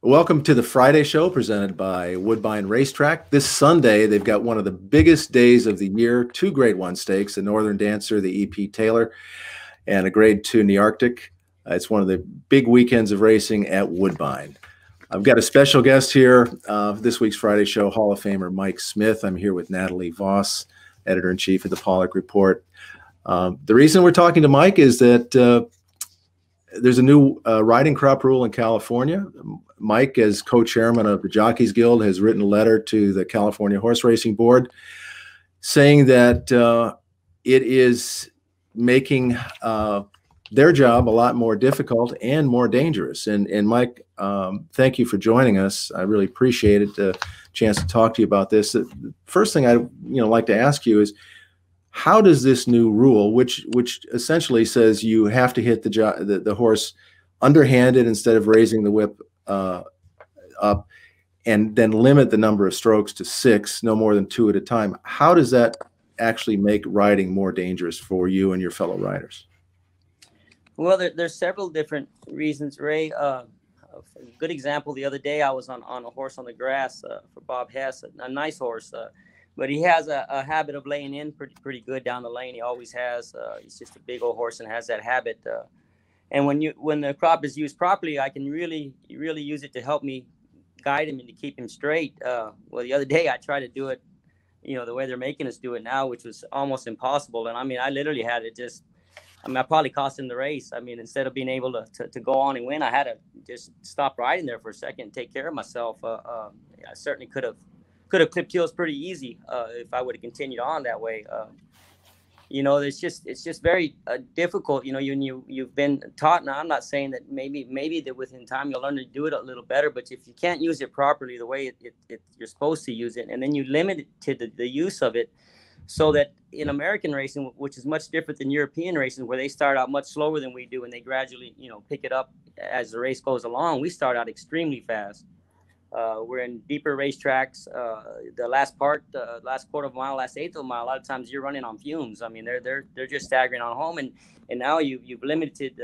Welcome to the Friday show presented by Woodbine Racetrack. This Sunday, they've got one of the biggest days of the year, two Grade 1 stakes, the Northern Dancer, the E.P. Taylor, and a Grade 2 in the Arctic. It's one of the big weekends of racing at Woodbine. I've got a special guest here, this week's Friday show, Hall of Famer Mike Smith. I'm here with Natalie Voss, editor-in-chief of the Paulick Report. The reason we're talking to Mike is that there's a new riding crop rule in California. Mike, as co-chairman of the Jockeys Guild, has written a letter to the California Horse Racing Board saying that it is making their job a lot more difficult and more dangerous. And Mike, thank you for joining us. I really appreciate it, the chance to talk to you about this. The first thing I'd like to ask you is, how does this new rule, which essentially says you have to hit the horse underhanded instead of raising the whip up, and then limit the number of strokes to 6, no more than 2 at a time, how does that actually make riding more dangerous for you and your fellow riders? Well, there's several different reasons, Ray. A good example, the other day I was on a horse on the grass for Bob Hess, a nice horse. But he has a habit of laying in pretty good down the lane. He always has. He's just a big old horse and has that habit. And when the crop is used properly, I can really use it to help me guide him and to keep him straight. Well, the other day I tried to do it, the way they're making us do it now, which was almost impossible. And I mean, I literally had to I probably cost him the race. I mean, instead of being able to go on and win, I had to just stop riding there for a second and take care of myself. I certainly could have clipped heels pretty easy if I would have continued on that way. It's just very difficult. You've been taught. Now, I'm not saying that maybe that within time you'll learn to do it a little better, but if you can't use it properly the way you're supposed to use it, and then you limit it to the use of it, so that in American racing, which is much different than European racing, where they start out much slower than we do and they gradually pick it up as the race goes along, we start out extremely fast. We're in deeper racetracks. The last quarter of a mile, last eighth of a mile, a lot of times you're running on fumes. I mean, they're just staggering on home, and now you've limited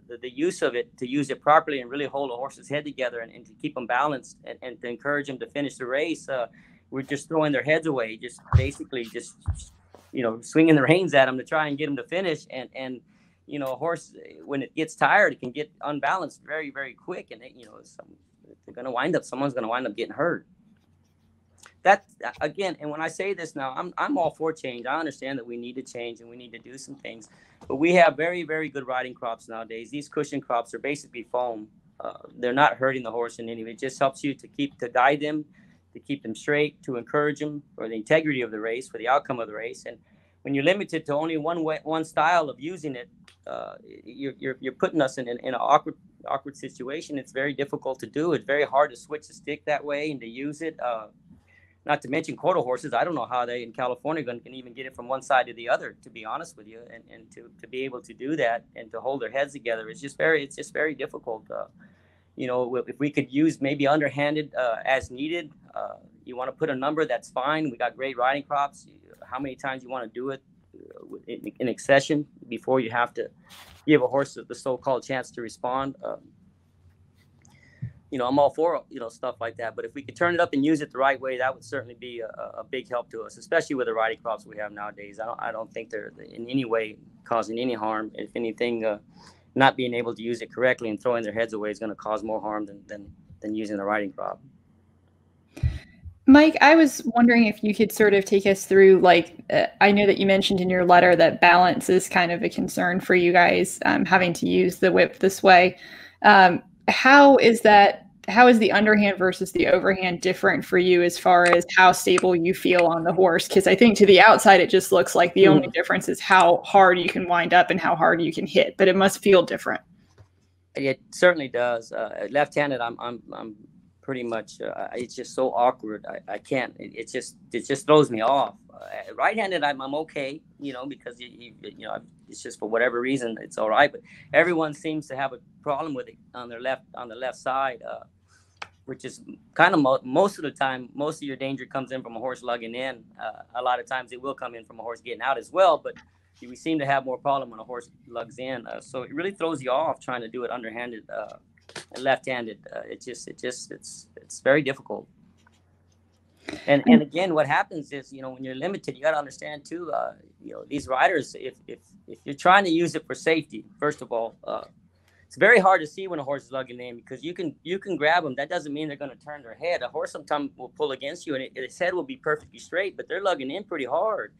the use of it to use it properly and really hold a horse's head together and to keep them balanced and to encourage them to finish the race. We're just throwing their heads away, just basically swinging the reins at them to try and get them to finish. And a horse, when it gets tired, it can get unbalanced very, very quick, and someone's going to wind up getting hurt. That again, and when I say this now, I'm all for change. I understand that we need to change and we need to do some things, but we have very, very good riding crops nowadays. These cushion crops are basically foam. They're not hurting the horse in any way. It just helps you to guide them, to keep them straight, to encourage them for the integrity of the race, for the outcome of the race. And when you're limited to only one style of using it, you're putting us in an awkward situation. It's very difficult to do. It's very hard to switch the stick that way and to use it. Not to mention quarter horses. I don't know how they in California can even get it from one side to the other, to be honest with you, and to be able to do that and to hold their heads together. It's just very difficult. If we could use maybe underhanded as needed, you want to put a number, that's fine. We got great riding crops. How many times you want to do it in accession before you have to give a horse the so-called chance to respond. I'm all for stuff like that, but if we could turn it up and use it the right way, that would certainly be a big help to us, especially with the riding crops we have nowadays. I don't think they're in any way causing any harm. If anything, not being able to use it correctly and throwing their heads away is going to cause more harm than using the riding crop. Mike, I was wondering if you could sort of take us through, I know that you mentioned in your letter that balance is kind of a concern for you guys, having to use the whip this way. How is the underhand versus the overhand different for you as far as how stable you feel on the horse? Because I think to the outside, it just looks like the only difference is how hard you can wind up and how hard you can hit, but it must feel different. It certainly does. Left-handed, I'm pretty much, it's just so awkward. I can't, it just throws me off. Right-handed, I'm okay, because it's just for whatever reason, it's all right. But everyone seems to have a problem with it on the left side, which is kind of most of the time, most of your danger comes in from a horse lugging in. A lot of times it will come in from a horse getting out as well, but we seem to have more problem when a horse lugs in. So it really throws you off trying to do it underhanded. left-handed. It's very difficult. And again, what happens is, when you're limited, you got to understand too, these riders, if you're trying to use it for safety, first of all, it's very hard to see when a horse is lugging in, because you can grab them. That doesn't mean they're going to turn their head. A horse sometimes will pull against you, and its head will be perfectly straight, but they're lugging in pretty hard.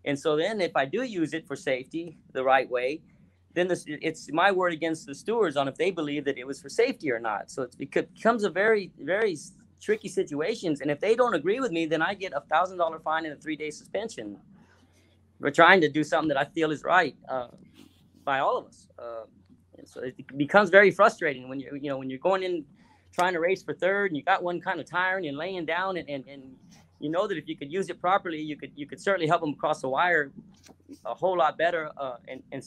And so then if I do use it for safety the right way, then it's my word against the stewards on if they believe that it was for safety or not. So it becomes a very, very tricky situations. And if they don't agree with me, then I get $1,000 fine and a 3-day suspension. We're trying to do something that I feel is right by all of us. And so it becomes very frustrating when you're going in trying to race for third, and you got one kind of tiring and laying down, and you know that if you could use it properly, you could certainly help them across the wire a whole lot better, and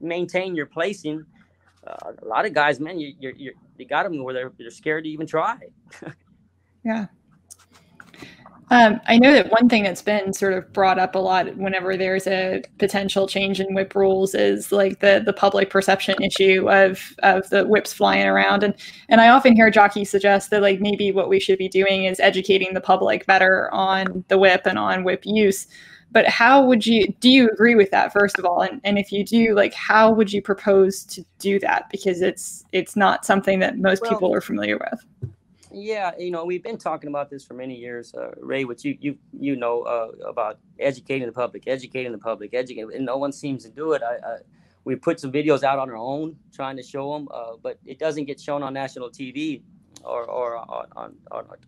maintain your placing. A lot of guys, man, they got them where they're scared to even try. Yeah. I know that one thing that's been sort of brought up a lot whenever there's a potential change in whip rules is like the public perception issue of the whips flying around. And I often hear jockeys suggest that like maybe what we should be doing is educating the public better on the whip and on whip use. But do you agree with that, first of all? And if you do, like, how would you propose to do that? Because it's not something that most people are familiar with. Yeah, we've been talking about this for many years, Ray, which you know about educating the public, and no one seems to do it. We put some videos out on our own trying to show them, but it doesn't get shown on national TV or on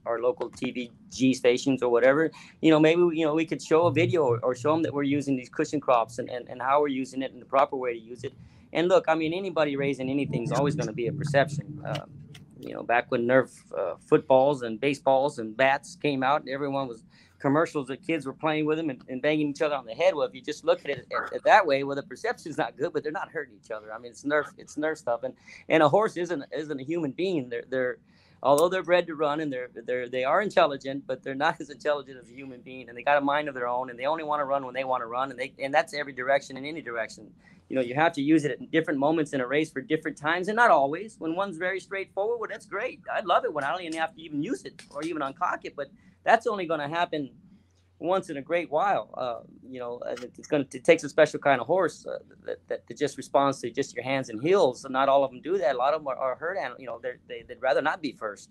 our local TVG stations or whatever. Maybe we could show a video or show them that we're using these cushion crops and how we're using it and the proper way to use it. And look, I mean, anybody raising anything is always going to be a perception. Back when Nerf footballs and baseballs and bats came out, and everyone was commercials that kids were playing with them and banging each other on the head. Well, if you just look at it that way, well, the perception's not good, but they're not hurting each other. I mean, it's Nerf stuff, and a horse isn't a human being. They're although they're bred to run and they are intelligent, but they're not as intelligent as a human being, and they got a mind of their own, and they only want to run when they want to run, and that's every direction in any direction. You have to use it at different moments in a race for different times, and not always. When one's very straightforward, well, that's great. I'd love it when I don't even have to even use it or even uncock it, but that's only going to happen once in a great while. It takes a special kind of horse that just responds to just your hands and heels. So not all of them do that. A lot of them are herd animals. They'd rather not be first.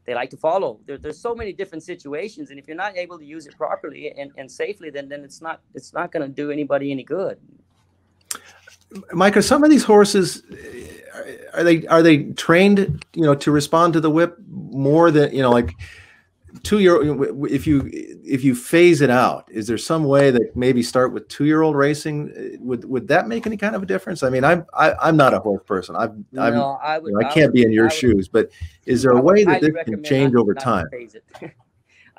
They like to follow. There's so many different situations, and if you're not able to use it properly and safely, then it's not going to do anybody any good. Mike, are some of these horses, are they trained, to respond to the whip more than, like 2-year-old? If you phase it out, is there some way that maybe start with 2-year-old racing? Would that make any kind of a difference? I mean, I'm not a horse person. I can't be in your shoes, but is there a way that this can change over time?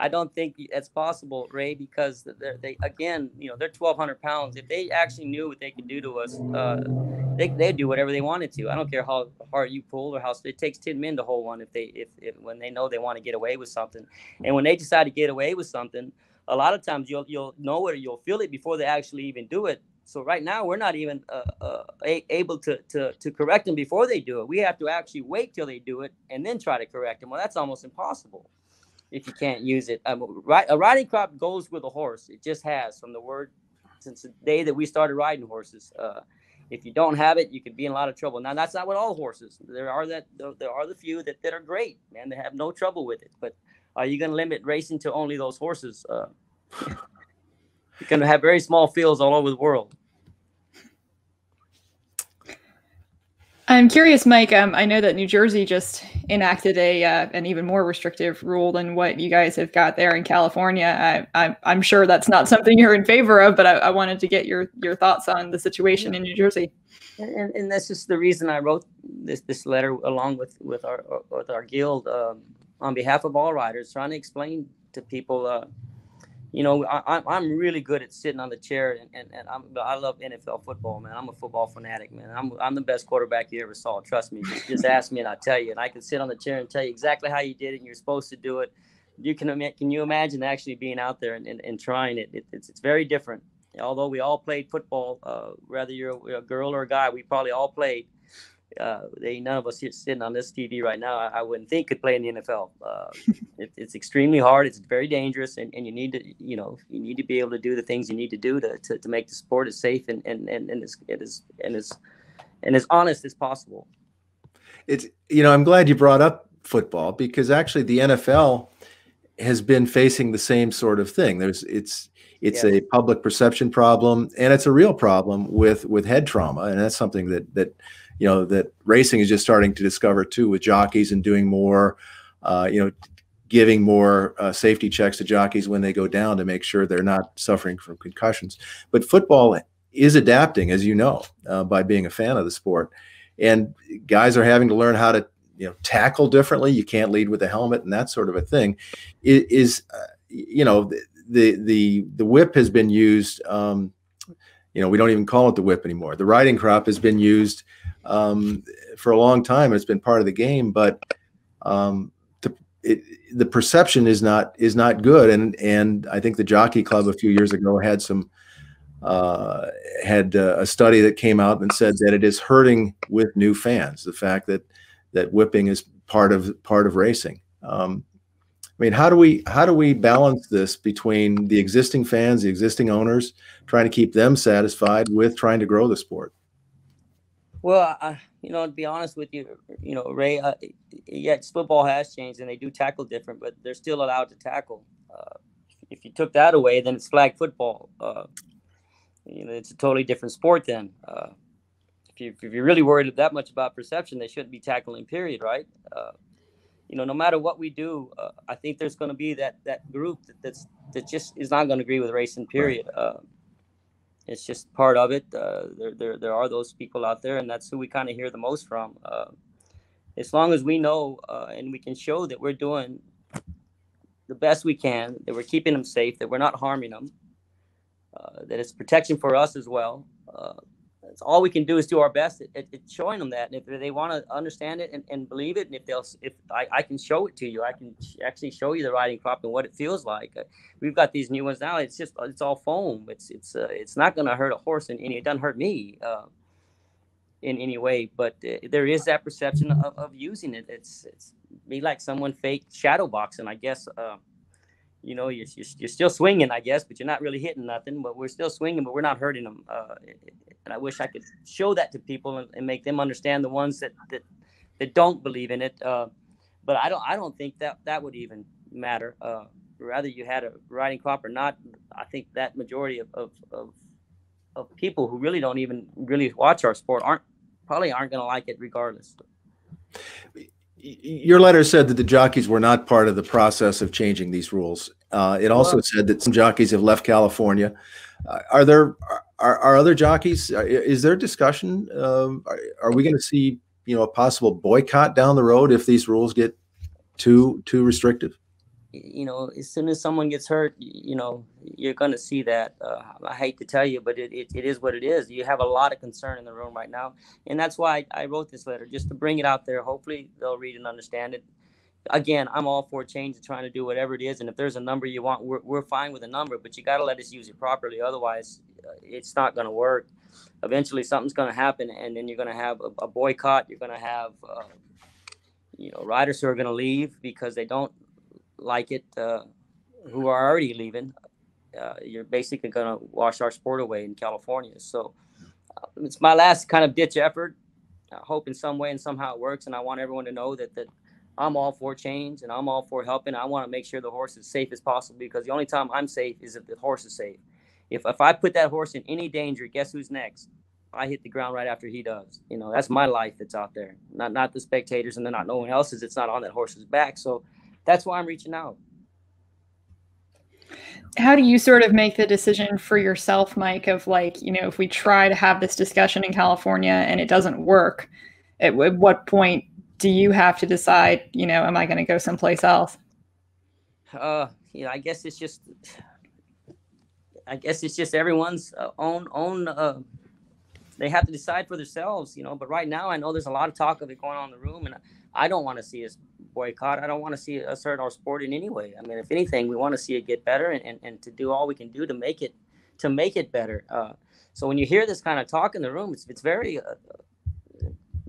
I don't think it's possible, Ray, because they're 1,200 pounds. If they actually knew what they could do to us, they'd do whatever they wanted to. I don't care how hard you pull or how it takes 10 men to hold one if when they know they want to get away with something. And when they decide to get away with something, a lot of times you'll know it or you'll feel it before they actually even do it. So right now we're not even able to correct them before they do it. We have to actually wait till they do it and then try to correct them. Well, that's almost impossible if you can't use it. A riding crop goes with a horse. It just has since the day that we started riding horses. If you don't have it, you could be in a lot of trouble. Now, that's not with all horses. There are the few that are great, man. They have no trouble with it. But are you going to limit racing to only those horses? You're going to have very small fields all over the world. I'm curious, Mike. I know that New Jersey just enacted an even more restrictive rule than what you guys have got there in California. I'm sure that's not something you're in favor of, but I wanted to get your thoughts on the situation in New Jersey. And that's just the reason I wrote this letter along with our guild on behalf of all riders, trying to explain to people. I'm really good at sitting on the chair, and I love NFL football, man. I'm a football fanatic, man. I'm the best quarterback you ever saw. Trust me. Just ask me and I'll tell you. And I can sit on the chair and tell you exactly how you did it, and you're supposed to do it. Can you imagine actually being out there and trying it? It's very different. Although we all played football, whether you're a girl or a guy, we probably all played. none of us here sitting on this TV right now, I wouldn't think could play in the NFL. It's extremely hard. It's very dangerous, and you need to, you need to be able to do the things you need to do to make the sport as safe and as honest as possible. It's, I'm glad you brought up football, because actually the NFL has been facing the same sort of thing. It's a public perception problem, and it's a real problem with head trauma, and that's something that racing is just starting to discover too, with jockeys, and doing more, giving more safety checks to jockeys when they go down to make sure they're not suffering from concussions. But football is adapting, as you know, by being a fan of the sport, and guys are having to learn how to tackle differently. You can't lead with a helmet and that sort of a thing. The whip has been used. We don't even call it the whip anymore. The riding crop has been used for a long time. It's been part of the game, but the perception is not good. And I think the Jockey Club a few years ago had a study that came out and said that it is hurting with new fans, the fact that whipping is part of racing. How do we balance this between the existing fans, the existing owners, trying to keep them satisfied with trying to grow the sport? Well, to be honest with you, Ray, yes, football has changed and they do tackle different, but they're still allowed to tackle. If you took that away, then it's flag football. It's a totally different sport then. If you're really worried that much about perception, they shouldn't be tackling, period, right? No matter what we do, I think there's going to be that group that just is not going to agree with racing, period. It's just part of it. There are those people out there, and that's who we kind of hear the most from. As long as we know and we can show that we're doing the best we can, that we're keeping them safe, that we're not harming them, that it's protection for us as well. That's all we can do is do our best at showing them that. And if they want to understand it and believe it, and if I can show it to you, I can actually show you the riding crop and what it feels like. We've got these new ones now. It's all foam. It's not going to hurt a horse, and it doesn't hurt me in any way. But there is that perception of using it. It's be like someone fake shadow boxing, I guess. You're still swinging, I guess, but you're not really hitting nothing. But we're still swinging, but we're not hurting them. And I wish I could show that to people and make them understand, the ones that don't believe in it. But I don't think that would even matter. Rather you had a riding crop or not. I think that majority of people who really don't even really watch our sport probably aren't going to like it regardless. Your letter said that the jockeys were not part of the process of changing these rules. It also said that some jockeys have left California. Are other jockeys? Is there discussion? Are we going to see a possible boycott down the road if these rules get too restrictive? As soon as someone gets hurt, you're going to see that. I hate to tell you, but it is what it is. You have a lot of concern in the room right now. And that's why I wrote this letter, just to bring it out there. Hopefully they'll read and understand it. Again, I'm all for change and trying to do whatever it is. And if there's a number you want, we're fine with a number, but you got to let us use it properly. Otherwise, it's not going to work. Eventually something's going to happen, and then you're going to have a boycott. You're going to have, riders who are going to leave because they don't like it, who are already leaving. You're basically going to wash our sport away in California. So it's my last kind of ditch effort. I hope in some way and somehow it works. And I want everyone to know that I'm all for change and I'm all for helping. I want to make sure the horse is safe as possible, because the only time I'm safe is if the horse is safe. If I put that horse in any danger, guess who's next? I hit the ground right after he does. That's my life that's out there, not the spectators, and then not no one else's. It's not on that horse's back. So that's why I'm reaching out. How do you sort of make the decision for yourself, Mike, of if we try to have this discussion in California and it doesn't work, at what point do you have to decide, am I going to go someplace else? I guess it's just everyone's own. They have to decide for themselves, But right now, I know there's a lot of talk of it going on in the room, and I don't want to see us boycott. I don't want to see us hurt our sport in any way. I mean, if anything, we want to see it get better and to do all we can do to make it better. So when you hear this kind of talk in the room, it's very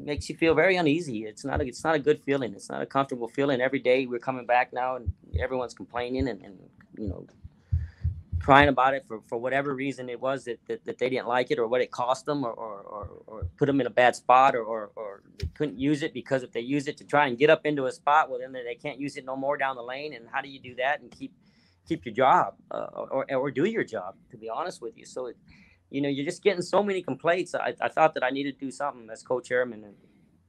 makes you feel very uneasy. It's not a good feeling. It's not a comfortable feeling. Every day we're coming back now, and everyone's complaining and you know, crying about it for whatever reason it was that they didn't like it, or what it cost them, or put them in a bad spot, or they couldn't use it, because if they use it to try and get up into a spot, well, then they can't use it no more down the lane. And how do you do that and keep your job, or do your job, to be honest with you? So you know, you're just getting so many complaints. I thought that I needed to do something as co-chairman, and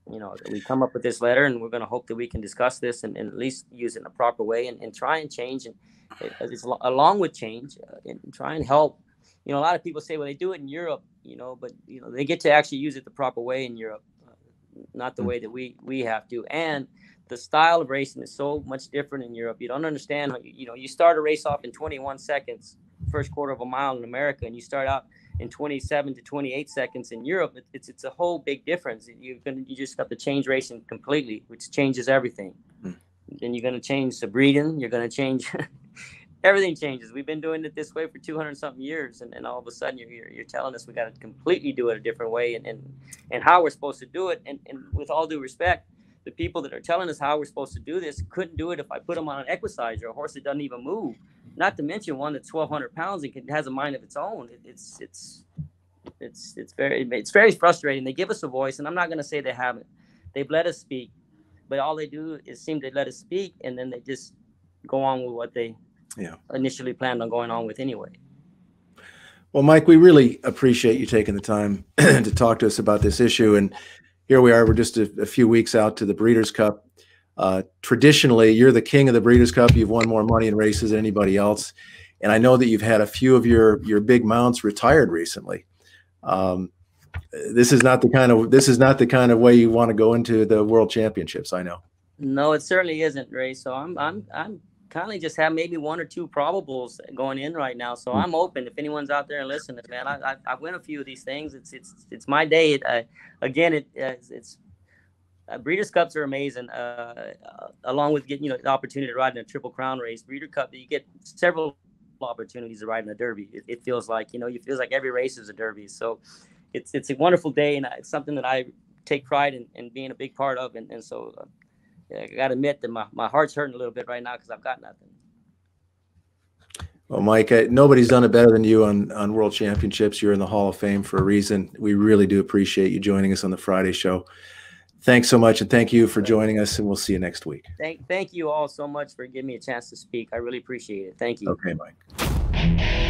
you know, we come up with this letter, and we're going to hope that we can discuss this and at least use it in a proper way, and try and change, and it's along with change, and try and help. You know, a lot of people say, well, they do it in Europe, you know, but you know, they get to actually use it the proper way in Europe, not the way that we have to. And the style of racing is so much different in Europe. You don't understand how, you know, you start a race off in 21 seconds, first quarter of a mile in America, and you start out in 27 to 28 seconds in Europe. It's a whole big difference. You just have to change racing completely, which changes everything. Then you're going to change the breeding. You're going to change everything changes. We've been doing it this way for 200 something years, and all of a sudden you're telling us we got to completely do it a different way, and how we're supposed to do it. And with all due respect, the people that are telling us how we're supposed to do this couldn't do it if I put them on an equicizer, a horse that doesn't even move. Not to mention one that's 1,200 pounds and has a mind of its own. It's very frustrating. They give us a voice, and I'm not going to say they haven't. They've let us speak, but all they do is seem to let us speak, and then they just go on with what they initially planned on going on with anyway. Well, Mike, we really appreciate you taking the time to talk to us about this issue. And here we are. We're just a few weeks out to the Breeders' Cup. Traditionally, you're the king of the Breeders' Cup. You've won more money in races than anybody else. And I know that you've had a few of your big mounts retired recently. This is not the kind of way you want to go into the World Championships, I know. No, it certainly isn't, Ray. So I'm kind of just have maybe one or two probables going in right now. So I'm open if anyone's out there and listening, man. I win a few of these things. It's my day. It's Breeders' Cups are amazing. Along with getting, you know, the opportunity to ride in a Triple Crown race, Breeders' Cup, you get several opportunities to ride in a Derby. It feels like, you know, it feels like every race is a Derby. So it's a wonderful day, and it's something that I take pride in being a big part of. And so I got to admit that my heart's hurting a little bit right now because I've got nothing. Well, Mike, nobody's done it better than you on World Championships. You're in the Hall of Fame for a reason. We really do appreciate you joining us on the Friday show. Thanks so much, and thank you for joining us, and we'll see you next week. Thank you all so much for giving me a chance to speak. I really appreciate it. Thank you. Okay, Mike.